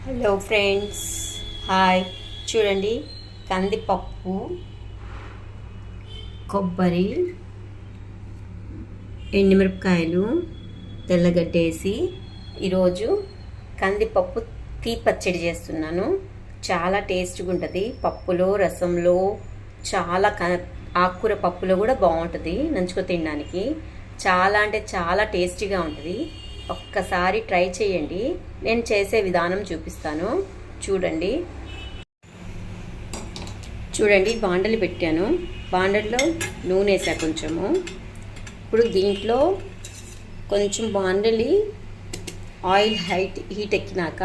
Hello friends, hi. చూడండి, కందిపప్పు, కొబ్బరి, ఎండుమిరపకాయలు, తెల్లగడ్డ వేసి ఈరోజు కందిపప్పు పచ్చడి చేస్తున్నాను. చాలా టేస్ట్గా ఉంటుంది. పప్పులో, రసంలో, చాలా ఆకుకూర పప్పులో కూడా బాగుంటుంది నంచుకు తినడానికి. చాలా అంటే చాలా టేస్టీగా ఉంటుంది. ఒక్కసారి ట్రై చేయండి. నేను చేసే విధానం చూపిస్తాను. చూడండి బాండలి పెట్టాను. బాండల్లో నూనె వేసా కొంచెము. ఇప్పుడు దీంట్లో కొంచెం బాండలి ఆయిల్ హీట్ ఎక్కినాక,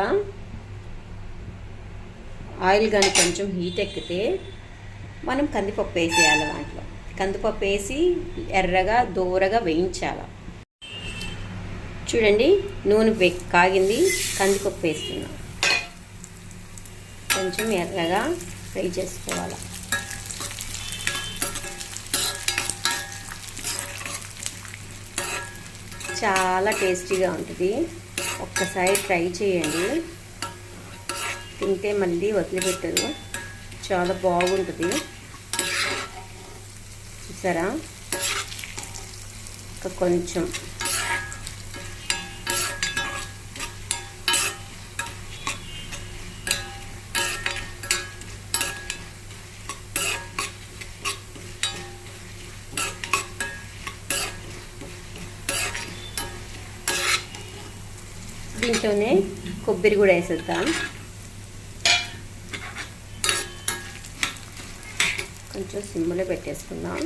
ఆయిల్ కానీ కొంచెం హీట్ ఎక్కితే మనం కందిపప్పు వేసేయాలి. దాంట్లో కందిపప్పు వేసి ఎర్రగా దోరగా వేయించాలి. చూడండి, నూనె కాగింది. కందిపప్పు వేస్తున్నాం. కొంచెం ఎర్రగా ఫ్రై చేసుకోవాలి. చాలా టేస్టీగా ఉంటుంది. ఒక్కసారి ట్రై చేయండి. తింటే మళ్ళీ వదిలిపెట్టరు. చాలా బాగుంటుంది. చూసారా? కొంచెం దీంట్లోనే కొబ్బరి కూడా వేసేద్దాం. కొంచెం సిమ్లో పెట్టేసుకుందాం.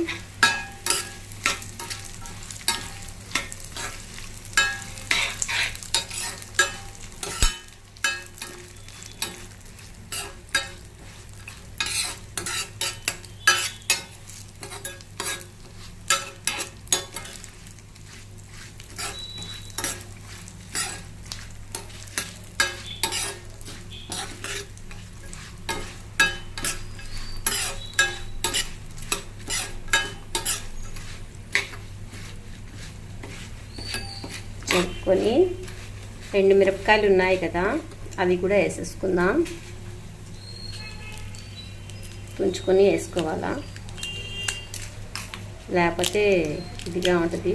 వేసుకొని ఎండుమిరపకాయలు ఉన్నాయి కదా, అవి కూడా వేసేసుకుందాం. తుంచుకొని వేసుకోవాలా, లేకపోతే ఇదిగా ఉంటుంది.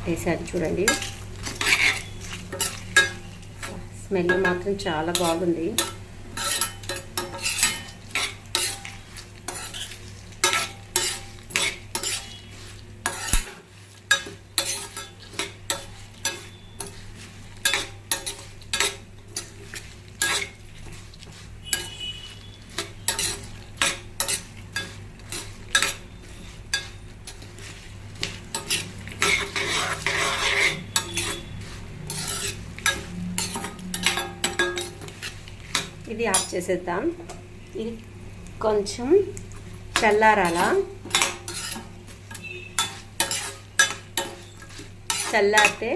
వేసారు చూడండి. స్మెల్ మాత్రం చాలా బాగుంది. ఇది ఆఫ్ చేసేద్దాం. ఇది కొంచెం చల్లారాలా. చల్లారితే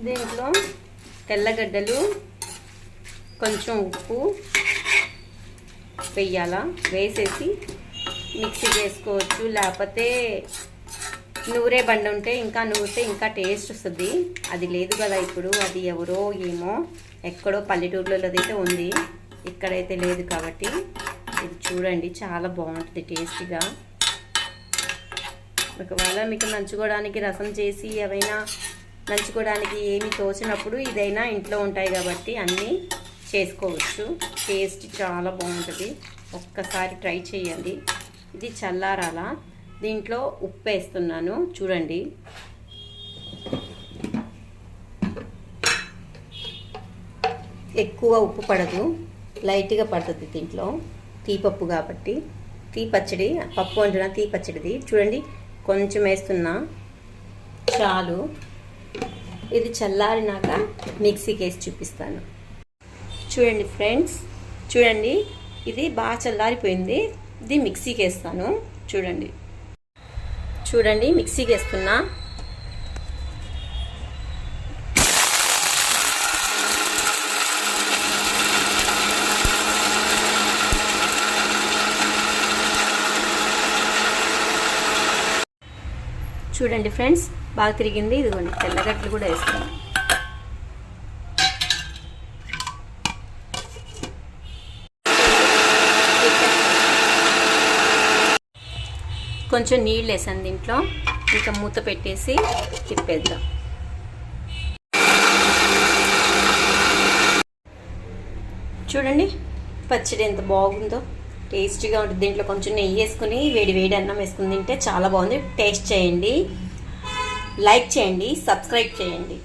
దీంట్లో తెల్లగడ్డలు, కొంచెం ఉప్పు వేయాలా. వేసేసి మిక్సీ చేసుకోవచ్చు. లేకపోతే నూరే బండి ఉంటే నూరితే ఇంకా టేస్ట్ వస్తుంది. అది లేదు కదా ఇప్పుడు. అది ఎవరో ఏమో ఎక్కడో పల్లెటూర్లలో అయితే ఉంది, ఇక్కడైతే లేదు. కాబట్టి ఇది చూడండి, చాలా బాగుంటుంది టేస్టీగా. ఒకవేళ మీకు నంచుకోవడానికి రసం చేసి ఏవైనా నంచుకోవడానికి ఏమి తోచినప్పుడు ఇదైనా ఇంట్లో ఉంటాయి కాబట్టి అన్నీ చేసుకోవచ్చు. టేస్ట్ చాలా బాగుంటుంది. ఒక్కసారి ట్రై చేయండి. ఇది చల్లారాలా. దీంట్లో ఉప్పు వేస్తున్నాను. చూడండి, ఎక్కువ ఉప్పు పడదు, లైట్గా పడుతుంది. దీంట్లో తీపప్పు కాబట్టి, పచ్చడి పప్పు వండిన పచ్చడిది. చూడండి, కొంచెం వేస్తున్నా చాలు. ఇది చల్లారినాక మిక్సీకి వేసి చూపిస్తాను. చూడండి ఫ్రెండ్స్, చూడండి, ఇది బాగా చల్లారిపోయింది. ఇది మిక్సీకి వేస్తాను. చూడండి మిక్సీకి వేస్తున్నా. చూడండి ఫ్రెండ్స్, బాగా తిరిగింది. ఇదిగోండి తెల్లగడ్డలు కూడా వేస్తున్నాం. కొంచెం నీళ్ళు వేసాను దీంట్లో. ఇంకా మూత పెట్టేసి తిప్పేద్దాం. చూడండి పచ్చడి ఎంత బాగుందో, టేస్టీగా ఉంటుంది. దీంట్లో కొంచెం నెయ్యి వేసుకుని వేడి వేడి అన్నం వేసుకుని తింటే చాలా బాగుంది. టేస్ట్ చేయండి, లైక్ చేయండి, సబ్స్క్రైబ్ చేయండి.